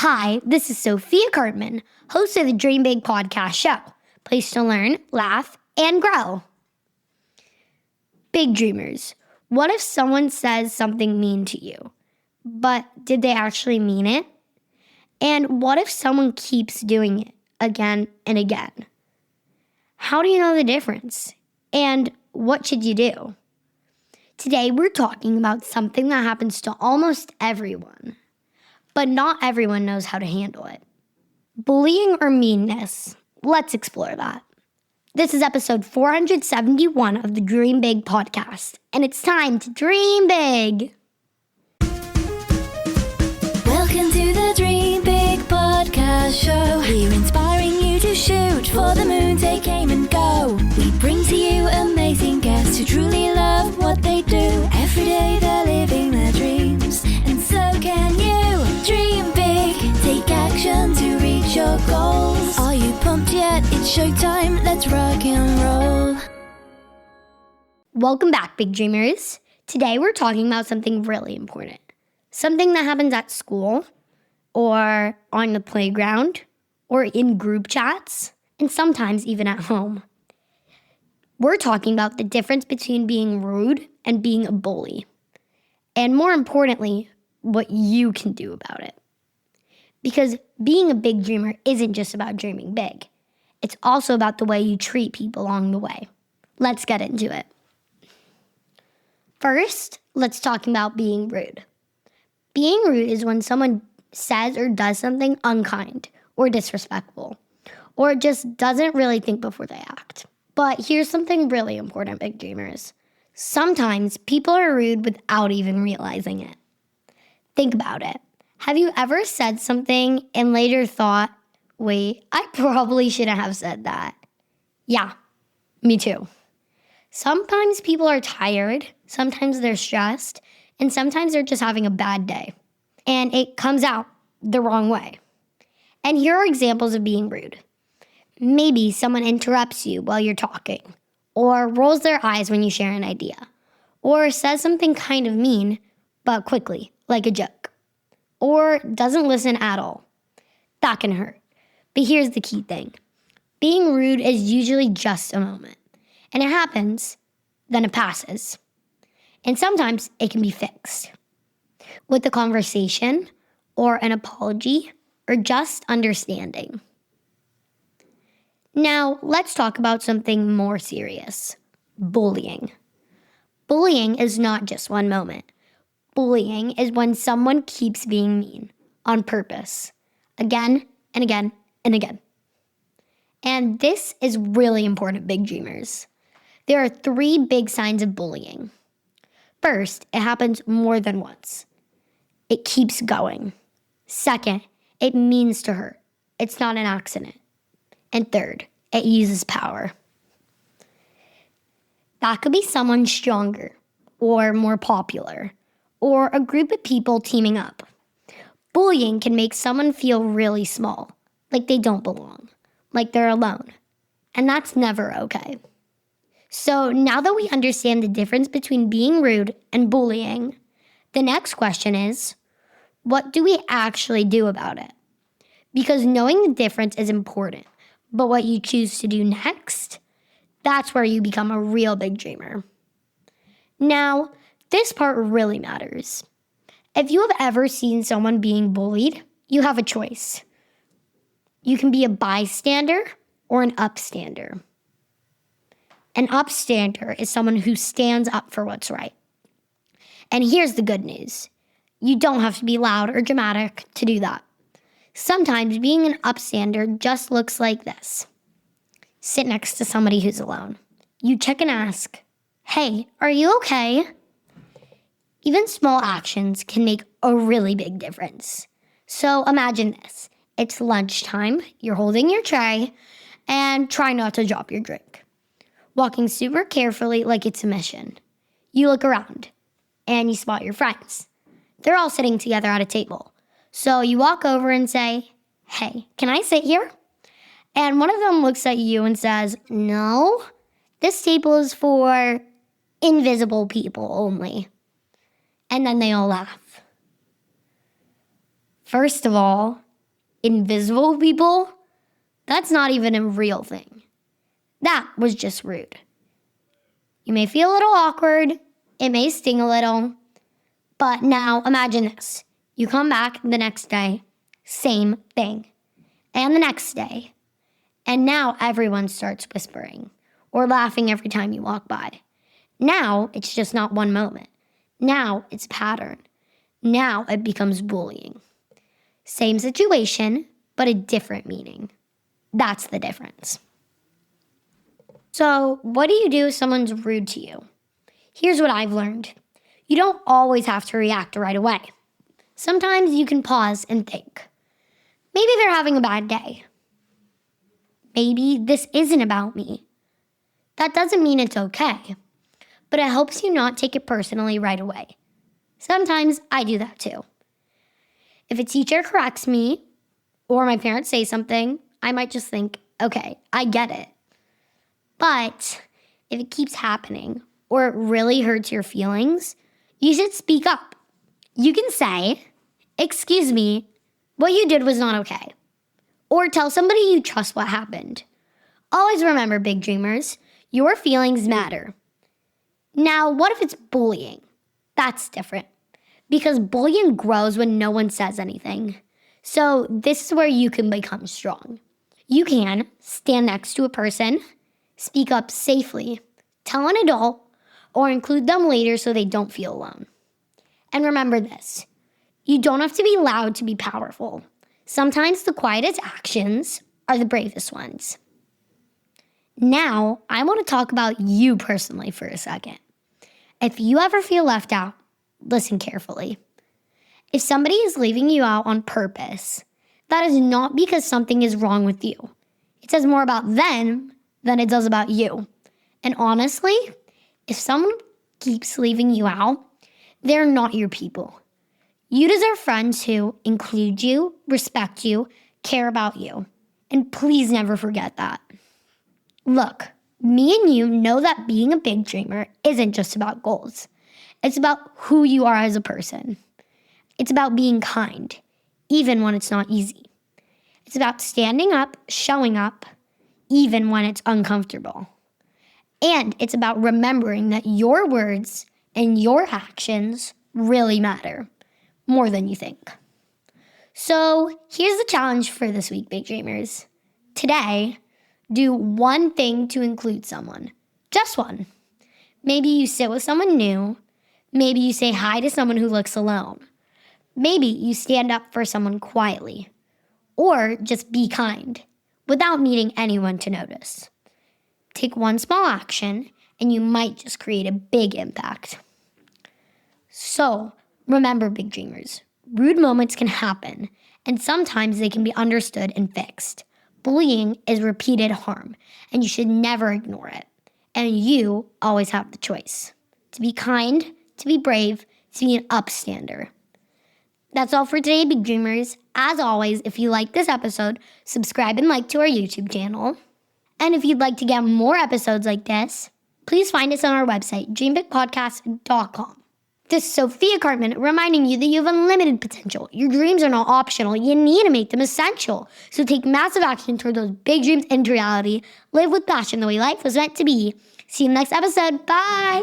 Hi, this is Sophia Karpman, host of the Dream Big podcast show. Place to learn, laugh, and grow. Big dreamers, what if someone says something mean to you, but did they actually mean it? And what if someone keeps doing it again and again? How do you know the difference? And what should you do? Today, we're talking about something that happens to almost everyone, but not everyone knows how to handle it. Bullying or meanness. Let's explore that. This is episode 471 of the Dream Big podcast, and it's time to dream big. Welcome to the Dream Big podcast show. We're inspiring you to shoot for the moon, take aim and go. We bring to you amazing guests who truly love what they do. Every day they're living their dreams, and so can you. Dream big, take action to reach your goals. Are you pumped yet? It's showtime, let's rock and roll. Welcome back, big dreamers. Today we're talking about something really important. Something that happens at school, or on the playground, or in group chats, and sometimes even at home. We're talking about the difference between being rude and being a bully. And more importantly, what you can do about it. Because being a big dreamer isn't just about dreaming big. It's also about the way you treat people along the way. Let's get into it. First, let's talk about being rude. Being rude is when someone says or does something unkind or disrespectful, or just doesn't really think before they act. But here's something really important, big dreamers. Sometimes people are rude without even realizing it. Think about it. Have you ever said something and later thought, wait, I probably shouldn't have said that? Yeah, me too. Sometimes people are tired, sometimes they're stressed, and sometimes they're just having a bad day. And it comes out the wrong way. And here are examples of being rude. Maybe someone interrupts you while you're talking, or rolls their eyes when you share an idea, or says something kind of mean, but quickly, like a joke, or doesn't listen at all. That can hurt. But here's the key thing. Being rude is usually just a moment, and it happens, then it passes. And sometimes it can be fixed with a conversation or an apology or just understanding. Now, let's talk about something more serious. Bullying. Bullying is not just one moment. Bullying is when someone keeps being mean on purpose, again and again and again. And this is really important, big dreamers. There are 3 big signs of bullying. First, it happens more than once. It keeps going. Second, it means to hurt. It's not an accident. And third, it uses power. That could be someone stronger or more popular, or a group of people teaming up. Bullying can make someone feel really small, like they don't belong, like they're alone. And that's never okay. So now that we understand the difference between being rude and bullying, the next question is, what do we actually do about it? Because knowing the difference is important, but what you choose to do next, that's where you become a real big dreamer. Now, this part really matters. If you have ever seen someone being bullied, you have a choice. You can be a bystander or an upstander. An upstander is someone who stands up for what's right. And here's the good news. You don't have to be loud or dramatic to do that. Sometimes being an upstander just looks like this. Sit next to somebody who's alone. You check and ask, hey, are you okay? Even small actions can make a really big difference. So imagine this. It's lunchtime, you're holding your tray, and try not to drop your drink. Walking super carefully like it's a mission. You look around, and you spot your friends. They're all sitting together at a table. So you walk over and say, hey, can I sit here? And one of them looks at you and says, no, this table is for invisible people only. And then they all laugh. First of all, invisible people, that's not even a real thing. That was just rude. You may feel a little awkward. It may sting a little. But now imagine this. You come back the next day, same thing. And the next day. And now everyone starts whispering or laughing every time you walk by. Now it's just not one moment. Now it's a pattern. Now it becomes bullying. Same situation, but a different meaning. That's the difference. So, what do you do if someone's rude to you? Here's what I've learned. You don't always have to react right away. Sometimes you can pause and think. Maybe they're having a bad day. Maybe this isn't about me. That doesn't mean it's okay, but it helps you not take it personally right away. Sometimes I do that too. If a teacher corrects me or my parents say something, I might just think, okay, I get it. But if it keeps happening or it really hurts your feelings, you should speak up. You can say, excuse me, what you did was not okay. Or tell somebody you trust what happened. Always remember, big dreamers, your feelings matter. Now, what if it's bullying? That's different. Because bullying grows when no one says anything. So this is where you can become strong. You can stand next to a person, speak up safely, tell an adult, or include them later so they don't feel alone. And remember this, you don't have to be loud to be powerful. Sometimes the quietest actions are the bravest ones. Now, I want to talk about you personally for a second. If you ever feel left out, listen carefully. If somebody is leaving you out on purpose, that is not because something is wrong with you. It says more about them than it does about you. And honestly, if someone keeps leaving you out, they're not your people. You deserve friends who include you, respect you, care about you. And please never forget that. Look, me and you know that being a big dreamer isn't just about goals. It's about who you are as a person. It's about being kind, even when it's not easy. It's about standing up, showing up, even when it's uncomfortable. And it's about remembering that your words and your actions really matter, more than you think. So here's the challenge for this week, big dreamers. Today, do one thing to include someone. Just one. Maybe you sit with someone new. Maybe you say hi to someone who looks alone. Maybe you stand up for someone quietly. Or just be kind, without needing anyone to notice. Take one small action, and you might just create a big impact. So, remember, big dreamers, rude moments can happen, and sometimes they can be understood and fixed. Bullying is repeated harm, and you should never ignore it. And you always have the choice to be kind, to be brave, to be an upstander. That's all for today, big dreamers. As always, if you like this episode, subscribe and like to our YouTube channel. And if you'd like to get more episodes like this, please find us on our website, dreambigpodcast.com. This is Sophia Karpman reminding you that you have unlimited potential. Your dreams are not optional. You need to make them essential. So take massive action toward those big dreams into reality. Live with passion the way life was meant to be. See you in the next episode. Bye!